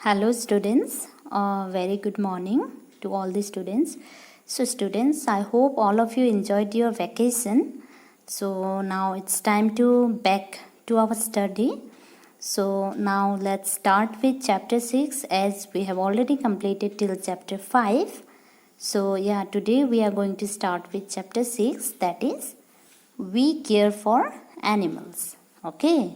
Hello students, very good morning to all the students. So students, I hope all of you enjoyed your vacation. So now it's time to back to our study. So now let's start with chapter 6 as we have already completed till chapter 5. So yeah, today we are going to start with chapter 6, that is we care for animals. Okay.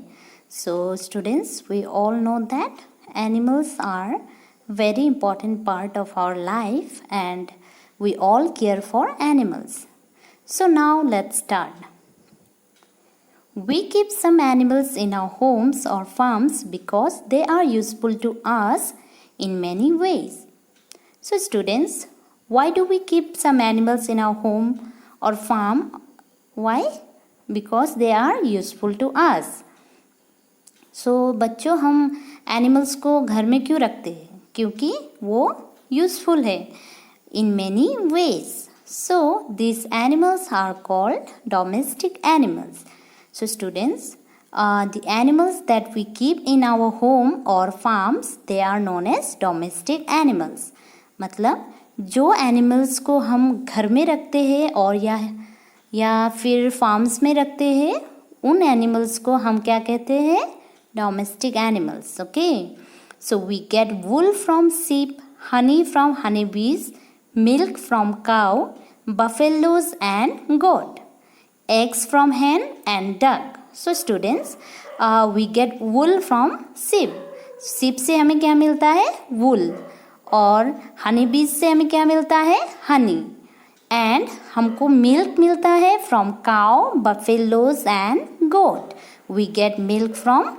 So students, we all know that animals are very important part of our life and we all care for animals. So now let's start. We keep some animals in our homes or farms because they are useful to us in many ways. So students, why do we keep some animals in our home or farm? Why? Because they are useful to us. So बच्चों, हम animals को घर में क्यों रखते हैं? क्योंकि वो यूज़फुल है in many ways. So this animals are called domestic animals. So students, the animals that we keep in our home or farms, they are known as domestic animals. मतलब जो एनिमल्स को हम घर में रखते हैं और या फिर फार्म्स में रखते हैं, उन एनिमल्स को हम क्या कहते हैं? Domestic animals. Okay, so we get wool from sheep, honey from honeybees, milk from cow, buffaloes and goat, eggs from hen and duck. So students, we get wool from sheep. sheep से हमें क्या मिलता है? wool. और honeybees से हमें क्या मिलता है? honey. and हमको milk मिलता है from cow, buffaloes and goat. We get milk from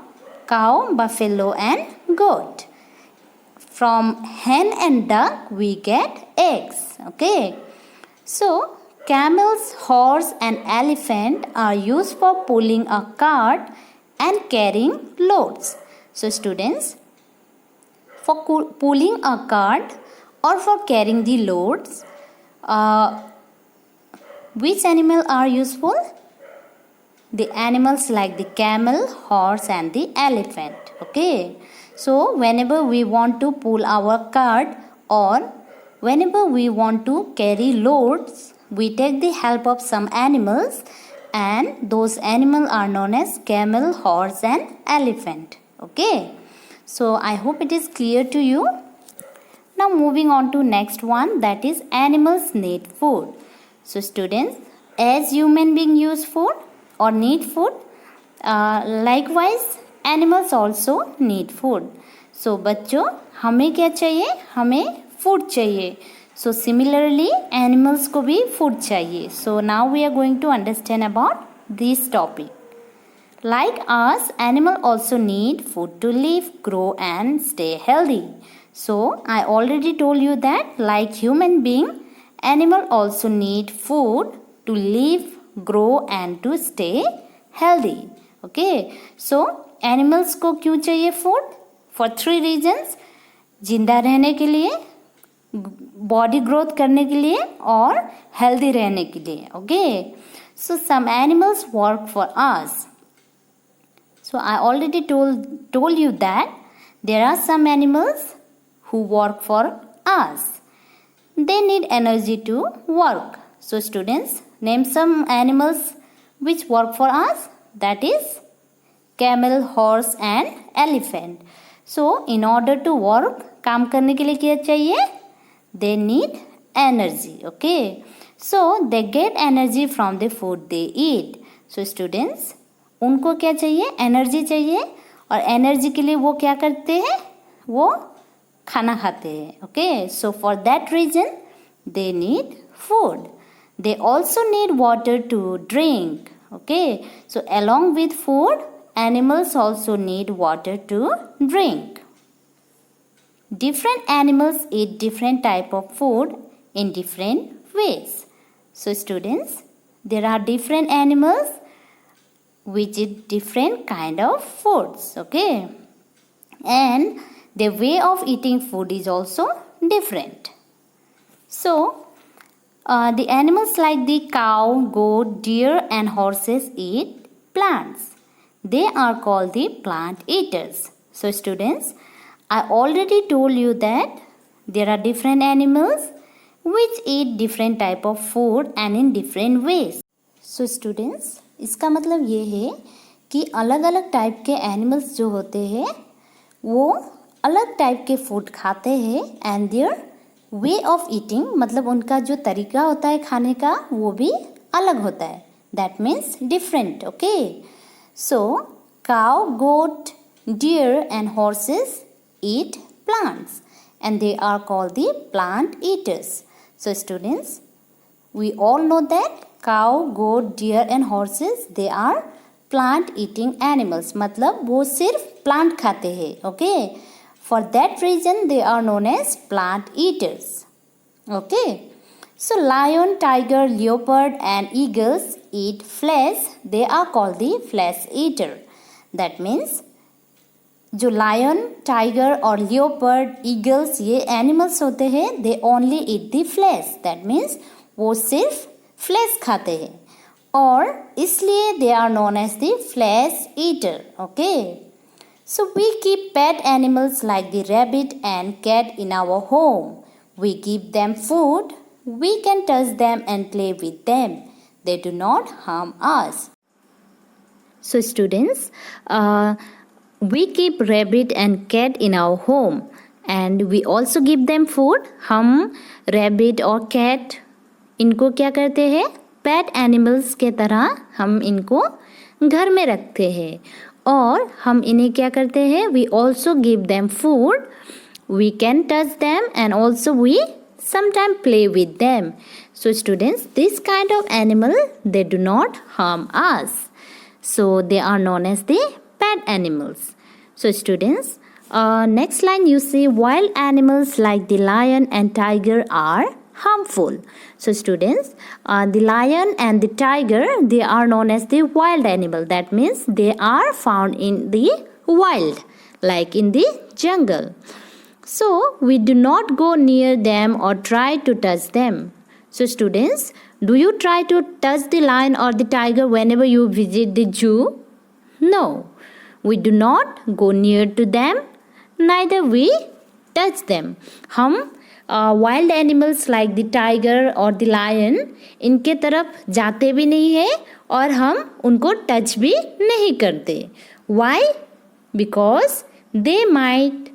cow, buffalo and goat. From hen and duck we get eggs. Okay. So camels, horse and elephant are used for pulling a cart and carrying loads. So students, for pulling a cart or for carrying the loads, which animal are useful? The animals like the camel, horse and the elephant. Okay. So whenever we want to pull our cart or whenever we want to carry loads, we take the help of some animals and those animals are known as camel, horse and elephant. Okay. So I hope it is clear to you. Now moving on to next one, that is animals need food. So students, as human being use food or need food, likewise animals also need food. So बच्चों, हमें क्या चाहिए? हमें food चाहिए. So similarly animals को भी food चाहिए. So now we are going to understand about this topic. Like us, animal also need food to live, grow and stay healthy. So I already told you that like human being, animal also need food to live, grow and to stay healthy. Okay. So animals को क्यों चाहिए food? For 3 reasons. जिंदा रहने के लिए, body growth करने के लिए और हेल्दी रहने के लिए. Okay. So some animals work for us. So I already told you that there are some animals who work for us. They need energy to work. So students, name some animals which work for us. That is camel, horse and elephant. So in order to work, काम करने के लिए क्या चाहिए? They need energy. Okay. So they get energy from the food they eat. So students, उनको क्या चाहिए? Energy चाहिए और एनर्जी के लिए वो क्या करते हैं? वो खाना खाते हैं. Okay. So for that reason, they need food. They also need water to drink. Okay. So along with food, animals also need water to drink. Different animals eat different type of food in different ways. So students, there are different animals which eat different kind of foods. Okay. And their way of eating food is also different. So the animals like the cow, goat, deer and horses eat plants. They are called the plant eaters. So students, I already told you that there are different animals which eat different type of food and in different ways. So students, इसका मतलब ये है कि अलग अलग type के animals जो होते हैं वो अलग टाइप के फूड खाते हैं and their way of eating मतलब उनका जो तरीका होता है खाने का वो भी अलग होता है. That means different. Okay, so cow, goat, deer and horses eat plants and they are called the plant eaters. So students, we all know that cow, goat, deer and horses they are plant eating animals. मतलब वो सिर्फ plant खाते हैं. Okay, for that reason they are known as plant eaters. Okay, so lion, tiger, leopard and eagles eat flesh. They are called the flesh eater. That means जो lion, tiger और leopard, eagles ये animals होते हैं they only eat the flesh. That means वो सिर्फ flesh खाते हैं और इसलिए they are known as the flesh eater. Okay, so we keep pet animals like the rabbit and cat in our home. We give them food, we can touch them and play with them. They do not harm us. So students, we keep rabbit and cat in our home and we also give them food. हम rabbit और cat इनको क्या करते हैं pet animals के तरह हम इनको घर में रखते हैं और हम इन्हें क्या करते हैं we also give them food, we can touch them and also we sometimes play with them. So students, this kind of animal they do not harm us, so they are known as the pet animals. So students, next line you see wild animals like the lion and tiger are harmful. So students, the lion and the tiger they are known as the wild animal. That means they are found in the wild, like in the jungle. So we do not go near them or try to touch them. So students, do you try to touch the lion or the tiger whenever you visit the zoo? No. We do not go near to them, neither we touch them. हम wild animals like the tiger और the lion इनके तरफ जाते भी नहीं हैं और हम उनको टच भी नहीं करते. Why? Because they might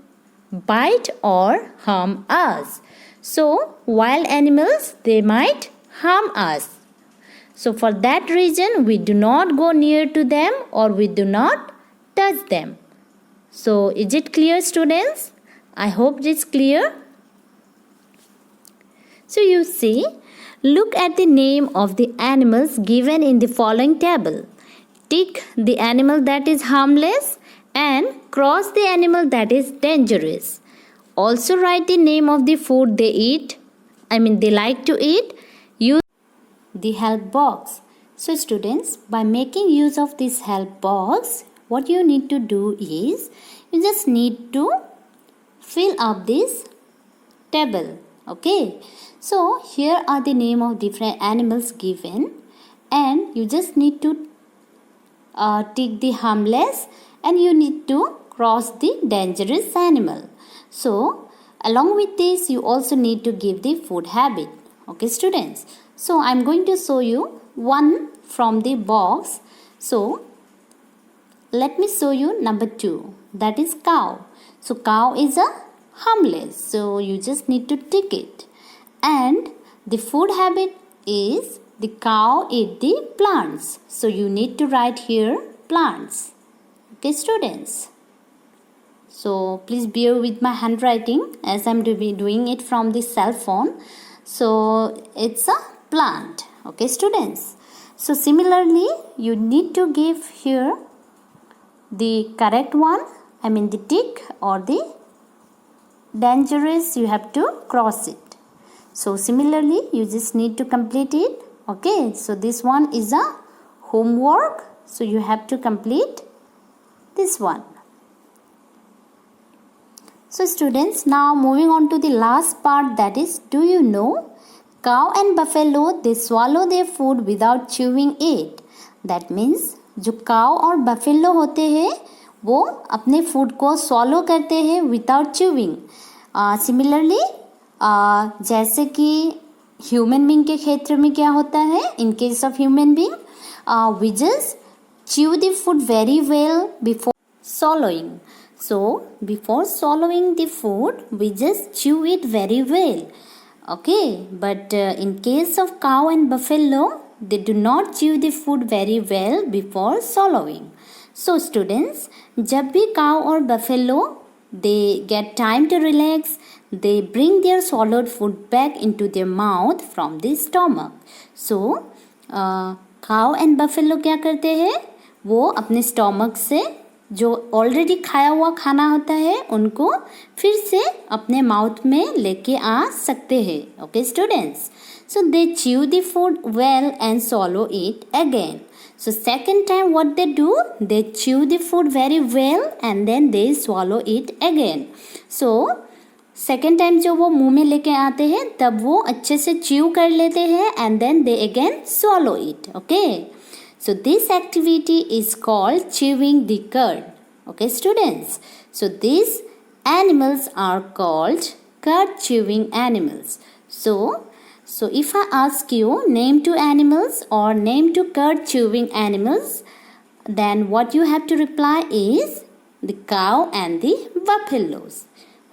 bite or harm us. So wild animals they might harm us. So for that reason we do not go near to them or we do not touch them. So is it clear students? I hope it's clear. So you see, look at the name of the animals given in the following table. Tick the animal that is harmless and cross the animal that is dangerous. Also write the name of the food they eat. They like to eat. Use the help box. So students, by making use of this help box, what you need to do is you just need to fill up this table. Okay, so here are the name of different animals given and you just need to tick the harmless and you need to cross the dangerous animal. So along with this you also need to give the food habit. Okay students, so I'm going to show you one from the box. So let me show you number 2, that is cow. So cow is a harmless, so you just need to tick it. And the food habit is the cow eat the plants, so you need to write here plants. Okay students, so please bear with my handwriting as I'm doing it from the cell phone. So it's a plant. Okay students, so similarly you need to give here the correct one, the tick, or the dangerous you have to cross it. So similarly you just need to complete it. Okay, so this one is a homework, so you have to complete this one. So students, now moving on to the last part, that is, do you know cow and buffalo they swallow their food without chewing it. That means जो काव और buffalo होते हैं वो अपने food को swallow करते हैं without chewing. Similarly, जैसे कि ह्यूमन बींग के क्षेत्र में क्या होता है, in case of human being, we just chew the food very well before swallowing. So before swallowing the food, we just chew it very well. Okay, but in case of cow and buffalo, they do not chew the food very well before swallowing. So students, जब भी cow और buffalo they get time to relax, they bring their swallowed food back into their mouth from the stomach. So cow and buffalo क्या करते हैं, वो अपने stomach से जो ऑलरेडी खाया हुआ खाना होता है उनको फिर से अपने माउथ में लेके आ सकते हैं. Okay students, so they chew the food well and swallow it again. So second time what they do, they chew the food very well and then they swallow it again. So second time जो वो मुंह में लेके आते हैं तब वो अच्छे से च्यू कर लेते हैं and then they again swallow it. Okay. So this activity is called chewing the cud. Okay students. So these animals are called cud chewing animals. So if I ask you name two animals or name two cud chewing animals, then what you have to reply is the cow and the buffaloes.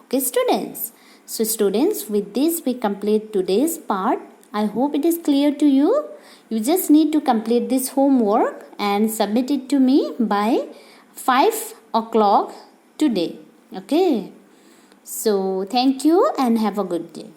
Okay students. So students, with this we complete today's part. I hope it is clear to you. You just need to complete this homework and submit it to me by 5 o'clock today. Okay. So thank you and have a good day.